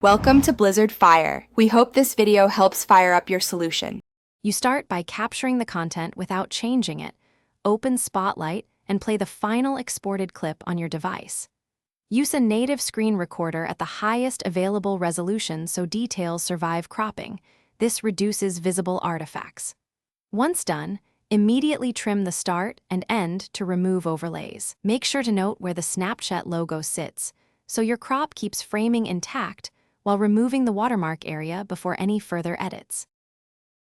Welcome to Blizzard Fire. We hope this video helps fire up your solution. You start by capturing the content without changing it. Open Spotlight and play the final exported clip on your device. Use a native screen recorder at the highest available resolution so details survive cropping. This reduces visible artifacts. Once done, immediately trim the start and end to remove overlays. Make sure to note where the Snapchat logo sits, so your crop keeps framing intact while removing the watermark area before any further edits.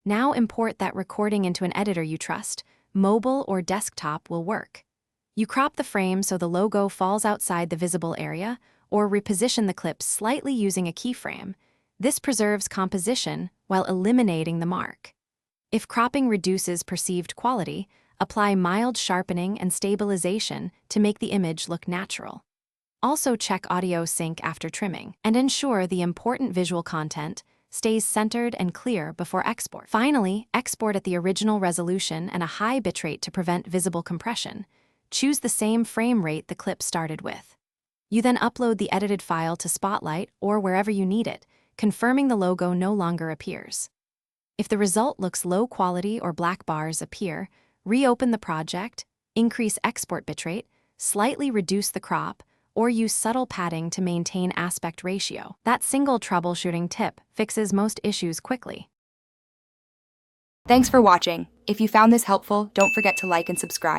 Now import that recording into an editor you trust. Mobile or desktop will work. You crop the frame so the logo falls outside the visible area, or reposition the clip slightly using a keyframe. This preserves composition while eliminating the mark. If cropping reduces perceived quality, apply mild sharpening and stabilization to make the image look natural. Also check audio sync after trimming, and ensure the important visual content stays centered and clear before export. Finally, export at the original resolution and a high bitrate to prevent visible compression. Choose the same frame rate the clip started with. You then upload the edited file to Spotlight or wherever you need it, confirming the logo no longer appears. If the result looks low quality or black bars appear, reopen the project, increase export bitrate, slightly reduce the crop, or use subtle padding to maintain aspect ratio. That single troubleshooting tip fixes most issues quickly. Thanks for watching. If you found this helpful, don't forget to like and subscribe.